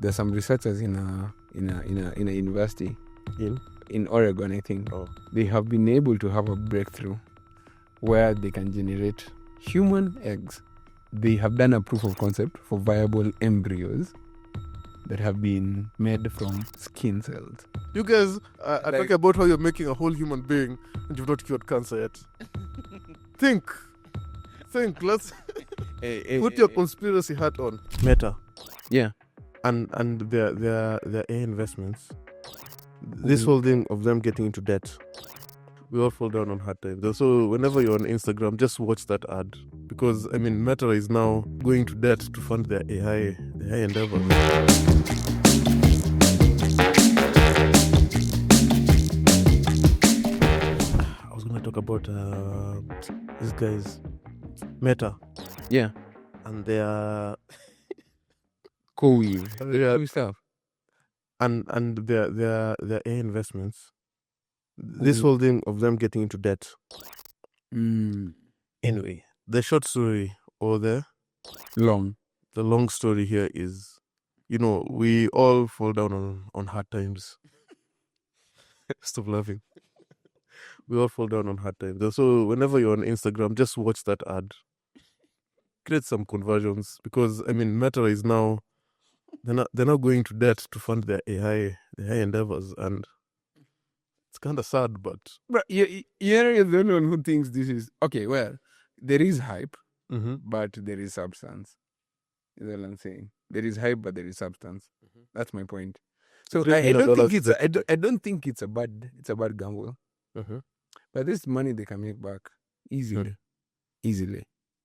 there's some researchers in a university in Oregon, I think. They have been able to have a breakthrough where they can generate human eggs. They have done a proof of concept for viable embryos that have been made from skin cells. You guys are talking about how you're making a whole human being and you've not cured cancer yet. Think. Let's put your conspiracy hat on. Meta. Yeah. And their AI investments. This whole thing of them getting into debt. We all fall down on hard times. So whenever you're on Instagram, just watch that ad. Because, Meta is now going to debt to fund their AI endeavors. I was going to talk about these guys. Meta. Yeah. And their... Cool stuff. And their AI investments. This whole thing of them getting into debt. Anyway, the short story or the long story here is, we all fall down on hard times. Stop laughing. We all fall down on hard times. So whenever you're on Instagram, just watch that ad. Create some conversions because Meta is now they're now going to debt to fund their AI endeavors, and it's kind of sad, but you're the only one who thinks this is okay. Well, there is hype, but there is substance. Is all I'm saying. There is hype, but there is substance. That's my point. So I don't think it's a bad gamble. But this money they can make back easily.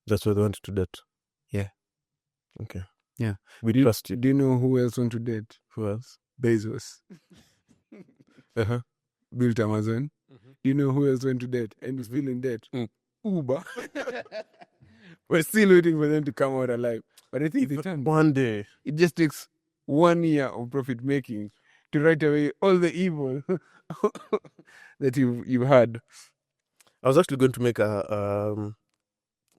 That's why they went to debt. Yeah. Okay. Yeah. We trust you. Do you know who else went to debt? Who else? Bezos. Built Amazon. Do you know who else went to debt and is still in debt? Uber. We're still waiting for them to come out alive. But I think one day. It just takes 1 year of profit making to write away all the evil that you've had. I was actually going to make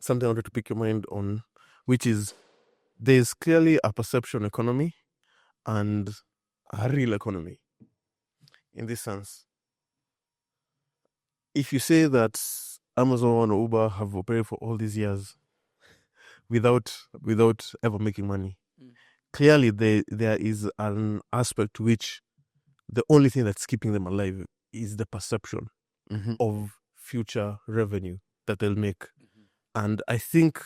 something I wanted to pick your mind on, which is there's clearly a perception economy and a real economy. In this sense, if you say that Amazon or Uber have operated for all these years without ever making money, clearly there is an aspect to which the only thing that's keeping them alive is the perception of future revenue that they'll make. And I think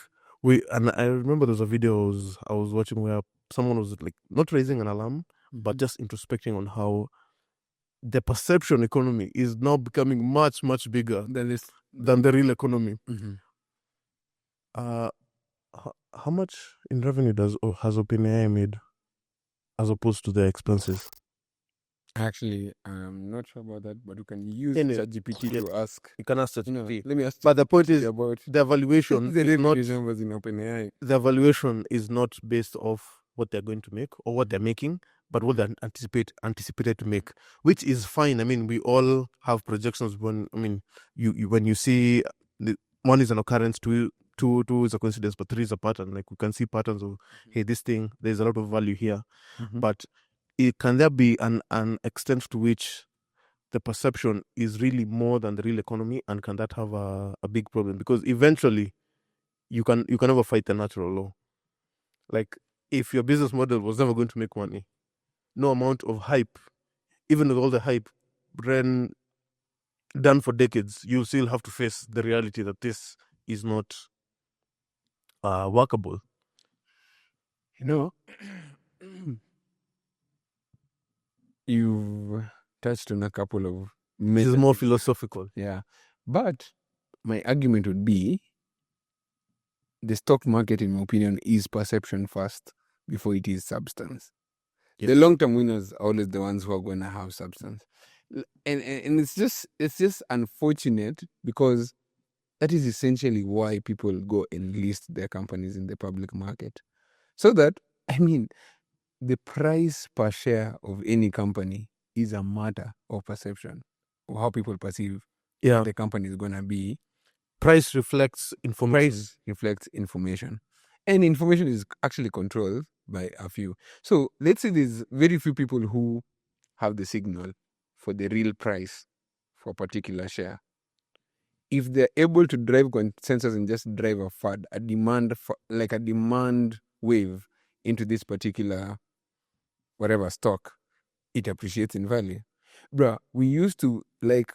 I remember there was a video I was watching where someone was like not raising an alarm, but just introspecting on how the perception economy is now becoming much, much bigger than the real economy. How much in revenue has OpenAI made as opposed to their expenses? Actually, I'm not sure about that, but you can use ChatGPT to ask. You can ask ChatGPT. Let me ask. But the point is about the evaluation. Was in OpenAI. The evaluation is not based off what they're going to make or what they're making, but what they anticipated to make, which is fine. We all have projections. When you see one is an occurrence, two is a coincidence, but three is a pattern. Like we can see patterns of hey, this thing there's a lot of value here, but can there be an extent to which the perception is really more than the real economy, and can that have a big problem? Because eventually, you can never fight the natural law. Like if your business model was never going to make money, no amount of hype, even with all the hype done for decades, you still have to face the reality that this is not workable. You've touched on a couple of This is more philosophical. Yeah. But my argument would be the stock market, in my opinion, is perception first before it is substance. Yes. The long-term winners are always the ones who are going to have substance. And it's just unfortunate because that is essentially why people go and list their companies in the public market. So that, the price per share of any company is a matter of perception, or how people perceive the company is going to be. Price reflects information. And information is actually controlled by a few. So let's say there's very few people who have the signal for the real price for a particular share. If they're able to drive consensus and just drive a FUD, a demand wave into this particular whatever stock, it appreciates in value. Bruh, we used to, like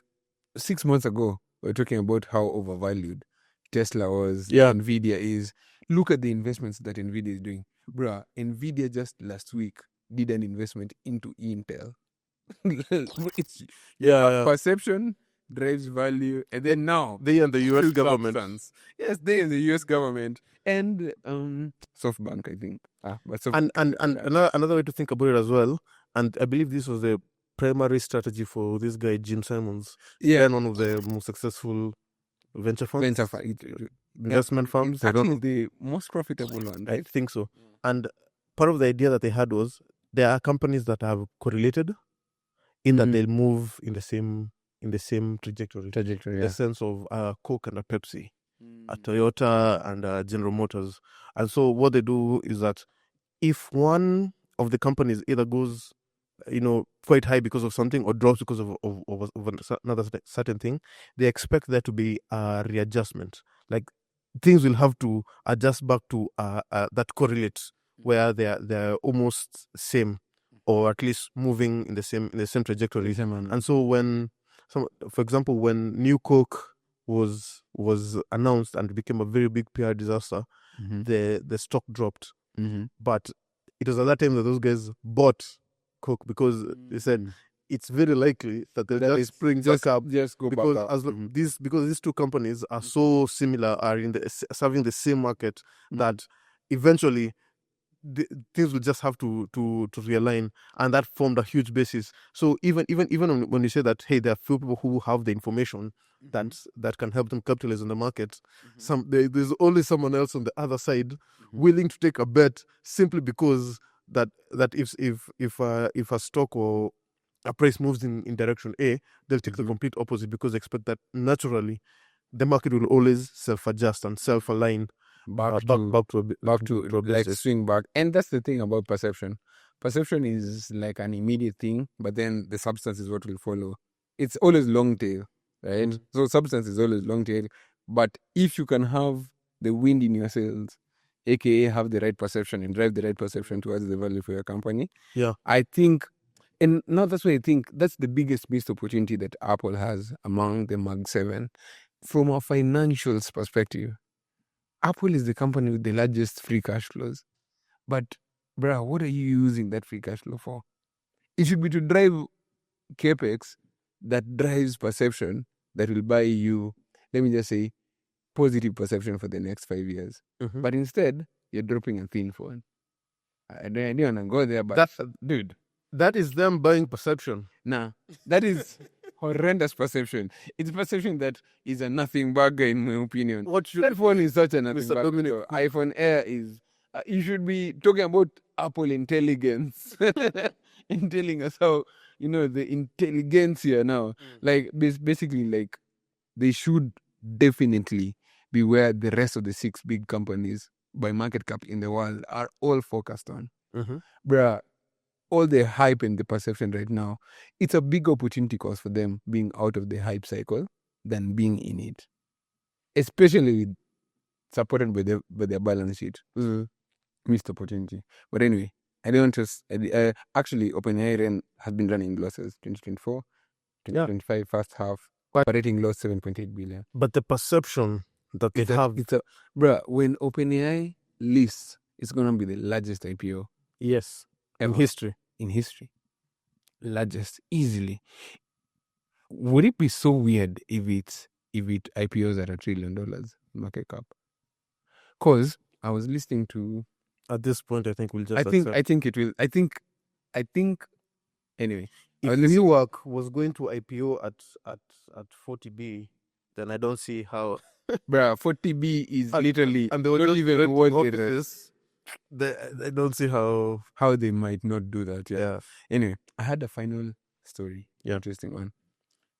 6 months ago, we were talking about how overvalued Tesla was, Nvidia is. Look at the investments that Nvidia is doing. Bruh, Nvidia just last week did an investment into Intel. It's perception drives value, and then now they and the US government. Substance. Yes, they and the US government and SoftBank, I think. But and another way to think about it as well, and I believe this was the primary strategy for this guy Jim Simons. Yeah, one of the most successful venture funds, investment firms. I don't know, the most profitable one, right? I think so. And part of the idea that they had was there are companies that have correlated in that they'll move in the same trajectory. The sense of Coke and a Pepsi, a Toyota and General Motors. And so what they do is that if one of the companies either goes, quite high because of something or drops because of another certain thing, they expect there to be a readjustment. Like things will have to adjust back to that correlates where they're almost same, or at least moving in the same trajectory. And so for example, when New Coke was announced and became a very big PR disaster, the stock dropped. But it was at that time that those guys bought Coke because they said it's very likely that they'll just spring back up. Just go because back up. Because these two companies are so similar, are serving the same market, that eventually things will just have to realign, and that formed a huge basis. So even when you say that, hey, there are few people who have the information that can help them capitalize on the market, there's always someone else on the other side willing to take a bet simply because that if a stock or a price moves in direction A, they'll take the complete opposite because they expect that naturally the market will always self-adjust and self-align back to like swing back. And that's the thing about perception. Perception is like an immediate thing, but then the substance is what will follow. It's always long tail, right? So substance is always long tail. But if you can have the wind in your sails, aka have the right perception and drive the right perception towards the value for your company, I think, and now that's why I think that's the biggest missed opportunity that Apple has among the Mag 7 from a financials perspective. Apple is the company with the largest free cash flows. But, bruh, what are you using that free cash flow for? It should be to drive capex that drives perception that will buy you, let me just say, positive perception for the next 5 years. But instead, you're dropping a thin phone. I don't want to go there, but dude. That is them buying perception. Nah, that is horrendous perception. It's perception that is a nothing burger, in my opinion. That phone is such a nothing burger. Dominic, iPhone Air is... you should be talking about Apple intelligence and telling us how, the intelligence here now. Like, basically, like, they should definitely be where the rest of the 6 big companies by market cap in the world are all focused on. Bruh, all the hype and the perception right now, it's a big opportunity cost for them being out of the hype cycle than being in it. Especially supported by their balance sheet. Missed opportunity. But anyway, I don't just... actually, OpenAI has been running losses 2024, 2025 first half. Operating loss 7.8 billion. But the perception that they have... Bruh, when OpenAI lists, it's going to be the largest IPO. Yes. Ever. In history. Largest, easily. Would it be so weird if it IPOs at $1 trillion market cap? Because I was listening to... At this point, I think we'll just I think it will. I think anyway. If WeWork was going to IPO at 40B, then I don't see how... Bruh, 40B is literally... And they were not even worth it. I don't see how they might not do that. Yeah. Anyway, I had a final story. Interesting one.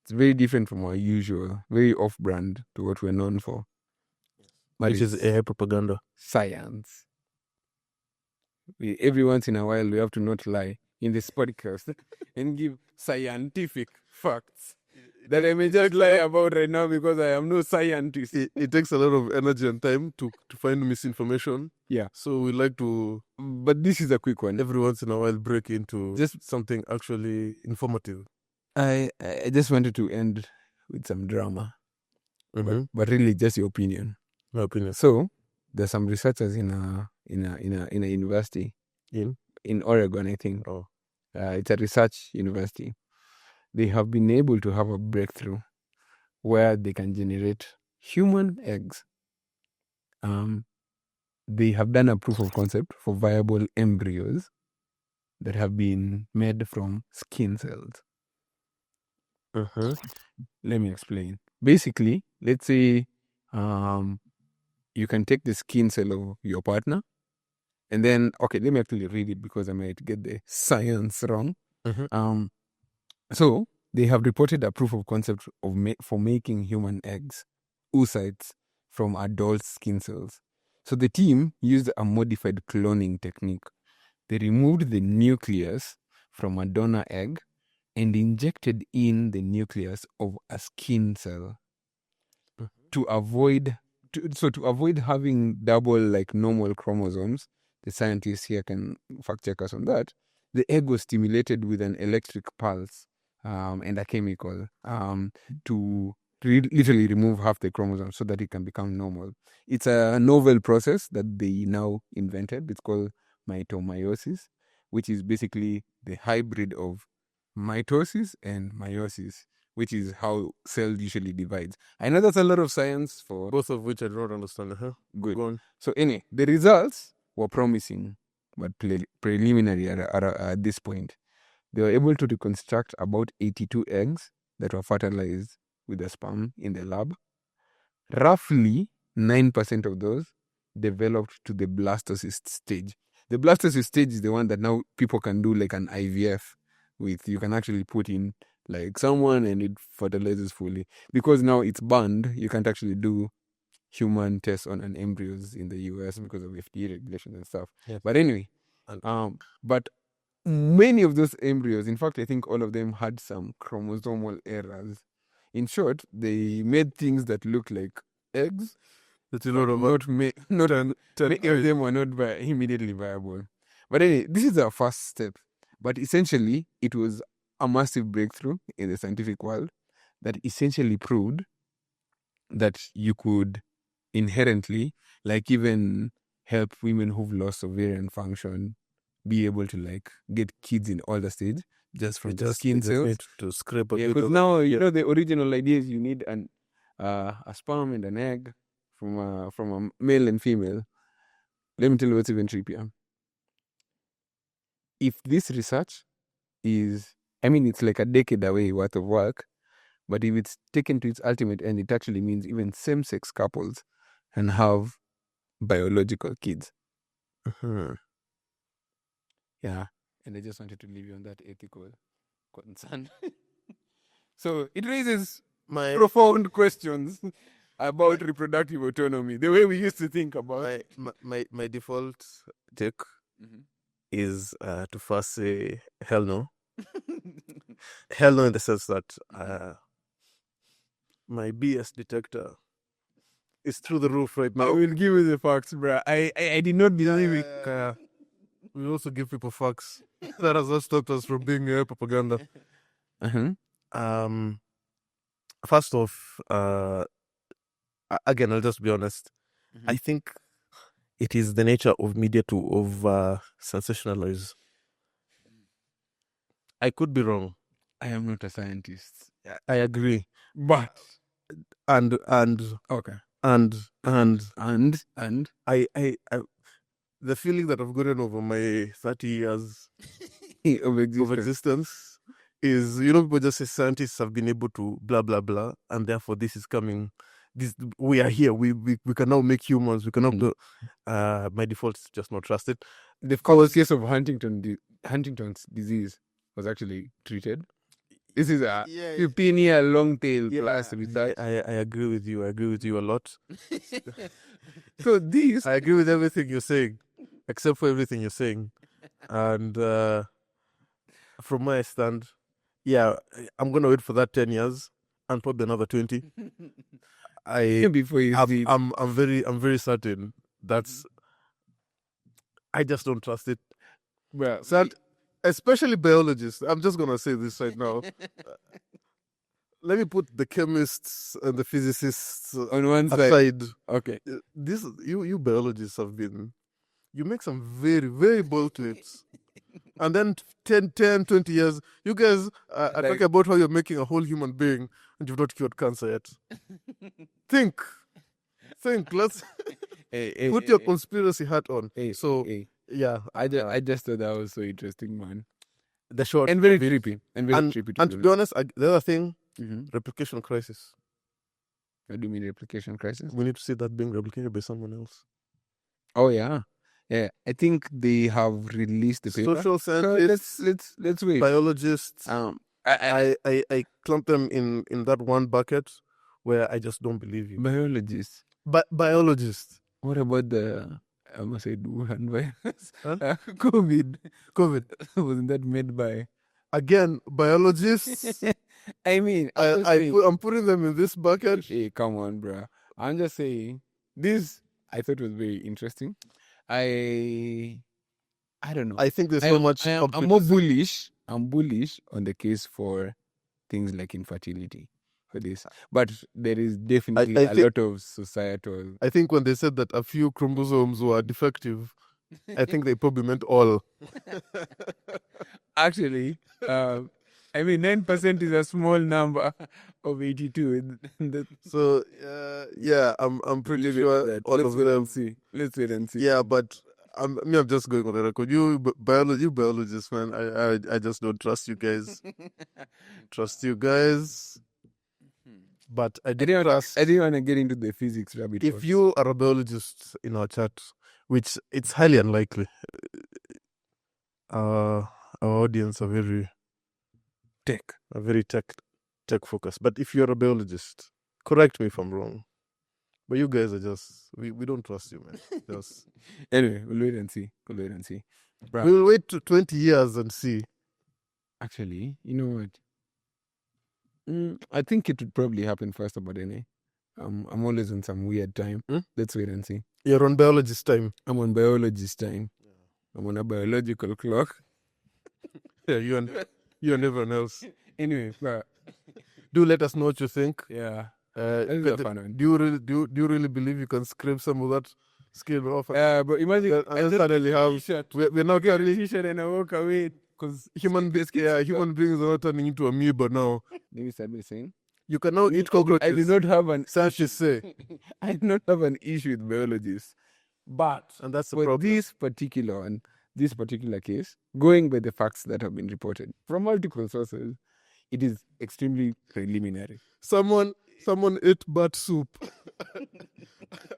It's very different from our usual, very off-brand to what we're known for. But which is AI propaganda. Science. every once in a while, we have to not lie in this podcast and give scientific facts that I may just lie about right now because I am no scientist. It takes a lot of energy and time to find misinformation. Yeah. So we like to, but this is a quick one. Every once in a while, break into just something actually informative. I just wanted to end with some drama, but really just your opinion. My opinion. So there's some researchers in a university in Oregon, I think. It's a research university. They have been able to have a breakthrough where they can generate human eggs. They have done a proof of concept for viable embryos that have been made from skin cells. Let me explain. Basically, let's say you can take the skin cell of your partner, and then, okay, let me actually read it because I might get the science wrong. So they have reported a proof of concept for making human eggs, oocytes, from adult skin cells. So the team used a modified cloning technique. They removed the nucleus from a donor egg and injected in the nucleus of a skin cell to avoid having double like normal chromosomes. The scientists here can fact check us on that. The egg was stimulated with an electric pulse and a chemical to literally remove half the chromosome so that it can become normal. It's a novel process that they now invented. It's called mitomeiosis, which is basically the hybrid of mitosis and meiosis, which is how cells usually divides. I know that's a lot of science for both of which I don't understand. Good. Go on. So anyway, the results were promising, but preliminary at this point. They were able to reconstruct about 82 eggs that were fertilized with the sperm in the lab. Roughly 9% of those developed to the blastocyst stage. The blastocyst stage is the one that now people can do like an IVF with. You can actually put in like someone and it fertilizes fully. Because now it's banned, you can't actually do human tests on an embryos in the US because of FDA regulations and stuff. Yes. But anyway, but many of those embryos, in fact, I think all of them had some chromosomal errors. In short, they made things that look like eggs. Many of them were not immediately viable. But anyway, this is our first step. But essentially, it was a massive breakthrough in the scientific world that essentially proved that you could inherently, like even help women who've lost ovarian function be able to like get kids in older stage just from the skin cells to scrape a bit. Because now the original idea is you need a sperm and an egg from a male and female. Let me tell you what's even trippier. If this research is, it's like a decade away worth of work, but if it's taken to its ultimate end, it actually means even same-sex couples can have biological kids. Yeah, and I just wanted to leave you on that ethical concern. So it raises profound questions about reproductive autonomy, the way we used to think about. My default take is to first say hell no. Hell no, in the sense that my BS detector is through the roof right now. I will give you the facts, bro. I did not believe it. We also give people facts. That has not stopped us from being propaganda. First off, again, I'll just be honest. I think it is the nature of media to over sensationalize. I could be wrong. I am not a scientist. I agree, but and okay, and I the feeling that I've gotten over my 30 years of existence is, people just say scientists have been able to blah blah blah, and therefore this is coming. We are here. We can now make humans. We cannot do. My default is just not trust it. The first case of Huntington's disease was actually treated. This is a 15-year long tail class research. I agree with you. I agree with you a lot. So this, I agree with everything you're saying. except for everything you're saying. And from where I stand, yeah, I'm gonna wait for that 10 years and probably another 20. Before you see it. I'm very certain that's. I just don't trust it. Well, Especially biologists. I'm just gonna say this right now. Let me put the chemists and the physicists on one side. aside. Okay. This you biologists have been. You make some very, very bold claims. And then 10, 20 years, you guys are talking about how you're making a whole human being and you've not cured cancer yet. Think. Let's put your conspiracy hat on. Yeah. I just thought that was so interesting, man. The short. And very trippy. And to be honest, the other thing, replication crisis. What do you mean replication crisis? We need to see that being replicated by someone else. Oh, yeah. Yeah, I think they have released the paper. Social scientists, so let's wait. Biologists. I clump them in that one bucket where I just don't believe you. Biologists. Biologists. What about the I almost said Wuhan virus? Huh? COVID. Wasn't that made by again biologists? I mean, I'm putting them in this bucket. Hey, come on, bro. I'm just saying this. I thought was very interesting. I don't know. I think there's so much. I'm more bullish. I'm bullish on the case for things like infertility for this, but there is definitely a lot of societal. I think when they said that a few chromosomes were defective, I think they probably meant all. Actually, I mean 9% is a small number of 82. So yeah, I'm pretty sure that all of them. Let's wait and see. Yeah, but I'm just going on the record. You biologists, man. I just don't trust you guys. But I didn't want to get into the physics rabbit hole. If you are a biologist in our chat, which it's highly unlikely, our audience are very tech focused. But if you're a biologist, correct me if I'm wrong. But you guys are just we don't trust you, man. Just anyway, we'll wait and see. Bruh. We'll wait to 20 years and see. Actually, you know what? I think it would probably happen faster, but anyway, I'm always on some weird time. Let's wait and see. You're on biologist time. I'm on biologist time. I'm on a biological clock. Yeah, you and everyone else. Anyway, do let us know what you think. Yeah. Do you really believe you can scrape some of that skin off? Yeah, but imagine I suddenly have we're now getting t-shirt and I walk away because human beings are not turning into amoeba now. Let me start by saying you can now eat cockroaches. I do not have an say. I do not have an issue with biologists, but and that's the for problem. This particular case, going by the facts that have been reported from multiple sources, it is extremely preliminary. Someone ate bat soup.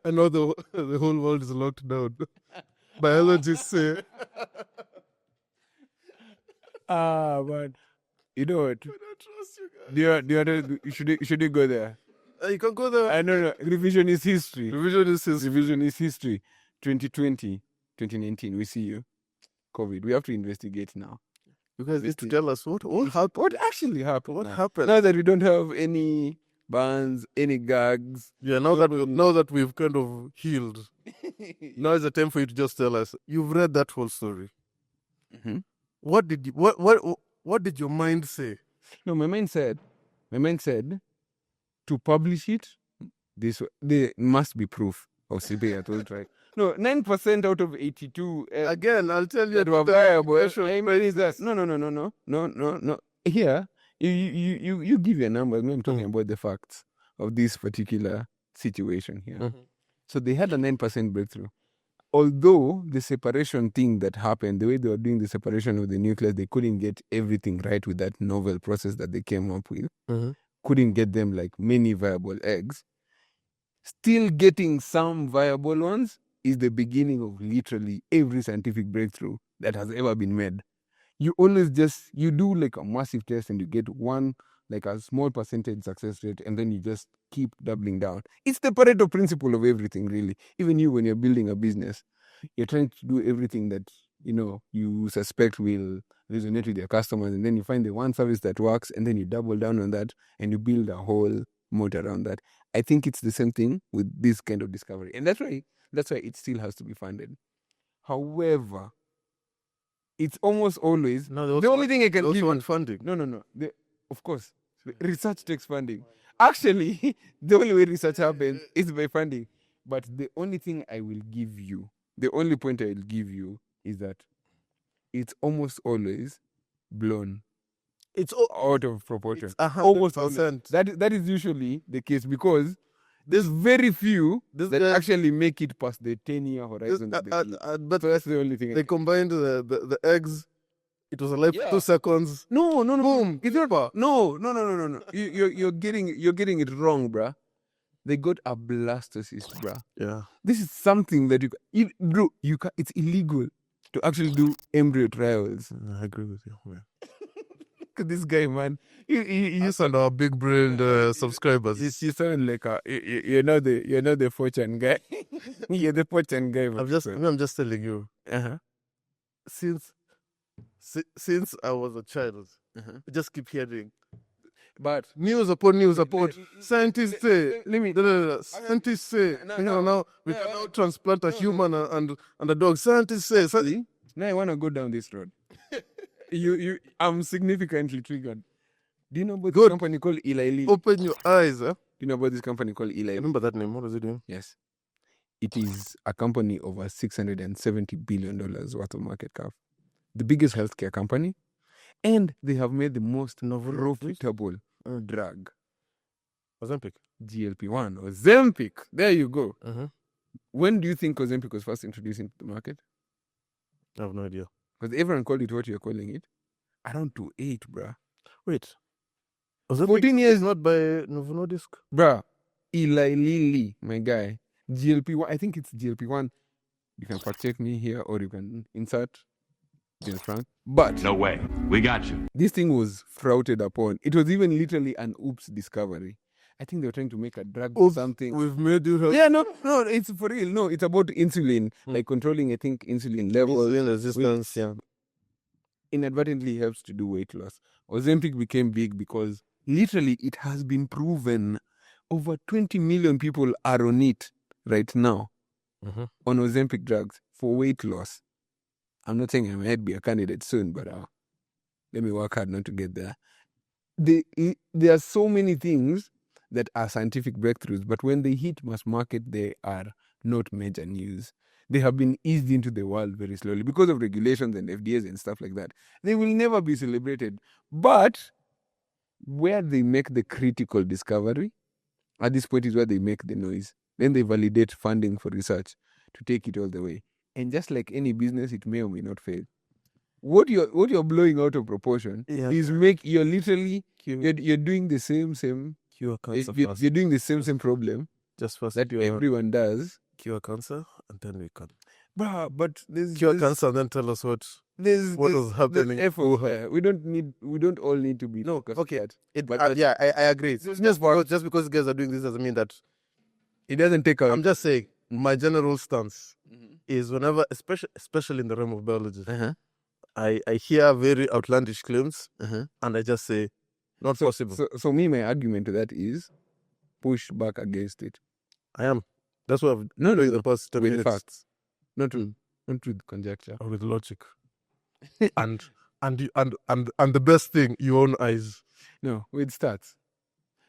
I know the whole world is locked down. Biologists say. But you know what? I don't trust you guys. Should you go there? You can go there. No. Revision is history. 2020, 2019. We see you. COVID. We have to investigate now. You guys need to tell us what happened. What actually happened? What happened? Now that we don't have any bans, any gags. Yeah, now that we've kind of healed, now is the time for you to just tell us. You've read that whole story. Mm-hmm. What did your mind say? No, my mind said to publish it, there must be proof of severe right? No, 9% out of 82. Again, I'll tell you that were viable. No. Here, you give your numbers. I'm talking about the facts of this particular situation here. Mm-hmm. So they had a 9% breakthrough. Although the separation thing that happened, the way they were doing the separation of the nucleus, they couldn't get everything right with that novel process that they came up with. Mm-hmm. Couldn't get them like many viable eggs. Still getting some viable ones is the beginning of literally every scientific breakthrough that has ever been made. You always you do like a massive test and you get one, like a small percentage success rate, and then you just keep doubling down. It's the Pareto principle of everything, really. Even you, when you're building a business, You're trying to do everything that, you suspect will resonate with your customers, and then you find the one service that works, and then you double down on that, and you build a whole moat around that. I think it's the same thing with this kind of discovery. And that's why it still has to be funded. However, it's almost always the only thing I can give you funding. No. Of course, research takes funding. Actually, the only way research happens is by funding. But the only thing I will give you, the only point I will give you is that it's almost always blown. It's out of proportion. It's 100%. That is usually the case because there's very few that actually make it past the 10-year horizon. But so that's the only thing. They combined the eggs. It was alive for 2 seconds. No. Boom. No. You're getting it wrong, bruh. They got a blastocyst, bruh. Yeah. This is something that it's illegal to actually do embryo trials. I agree with you. Yeah. This guy, man, you sound our big brain subscribers. You sound like you're not the fortune guy. You're the fortune guy. I'm just telling you. Uh-huh. Since I was a child, I just keep hearing. But news upon scientists say. Scientists say. Now we can now transplant a human and a dog. Scientists say. Now I want to go down this road. I'm significantly triggered. Do you know about this company called Eli Lilly? Open your eyes, huh? Do you know about this company called Eli Lilly? Remember that name? What is it doing? Yes. It is a company over $670 billion worth of market cap. The biggest healthcare company. And they have made the most profitable drug. Ozempic. GLP-1. Ozempic. There you go. Uh-huh. When do you think Ozempic was first introduced into the market? I have no idea. Because everyone called it what you're calling it. Around 2008, bruh. Wait. Ozempic 14 years. Not by Novo Nordisk? Bruh. Eli Lilly, my guy. GLP-1. I think it's GLP-1. You can fact check me here or you can insert James Frank. But no way. We got you. This thing was frouted upon. It was even literally an oops discovery. I think they were trying to make a drug or something. We've made you help. Yeah, no, it's for real. No, it's about insulin, like controlling, I think, insulin levels. Insulin resistance, yeah. Inadvertently helps to do weight loss. Ozempic became big because literally it has been proven over 20 million people are on it right now on Ozempic drugs for weight loss. I'm not saying I might be a candidate soon, but let me work hard not to get there. There are so many things that are scientific breakthroughs, but when they hit mass market, they are not major news. They have been eased into the world very slowly because of regulations and FDAs and stuff like that. They will never be celebrated. But where they make the critical discovery, at this point is where they make the noise. Then they validate funding for research to take it all the way. And just like any business, it may or may not fail. What you're blowing out of proportion is you're literally you're doing the same cure cancer. You're doing the same problem just first that everyone does. Cure cancer and then we can. But there's cure cancer and then tell us what was happening. We don't all need to be okay. I agree. Just because guys are doing this doesn't mean that it doesn't take out. I'm just saying my general stance is whenever, especially in the realm of biology, I hear very outlandish claims and I just say not possible. So my argument to that is push back against it. I am. That's what I've done in the past 10 minutes. With facts, not with conjecture or with logic. and the best thing, your own eyes. No, with stats.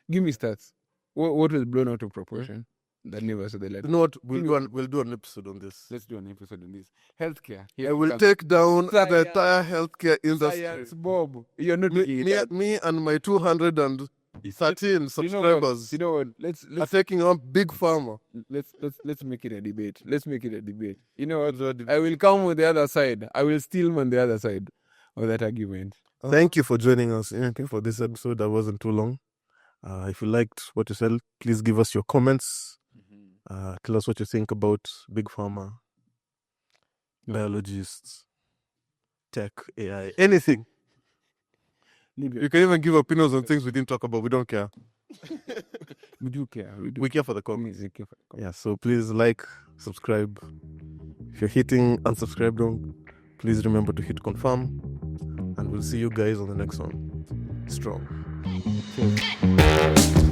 Give me stats. What was blown out of proportion? That never saw the light. You know what? We'll do an episode on this. Let's do an episode on this. Healthcare. I will take down the entire healthcare industry. Science, Bob. You're not me and my 213 subscribers. You know what? Let's are taking on Big Pharma. Let's make it a debate. You know what? I will come on the other side. I will steal on the other side of that argument. Thank you for joining us for this episode that wasn't too long. If you liked what you said, please give us your comments. Tell us what you think about Big Pharma, biologists, tech, AI, anything. You can even give opinions on things we didn't talk about. We don't care. We do care. We care for the comments. Yeah, so please like, subscribe. If you're hitting unsubscribe down, please remember to hit confirm, and we'll see you guys on the next one. Strong. Cheers.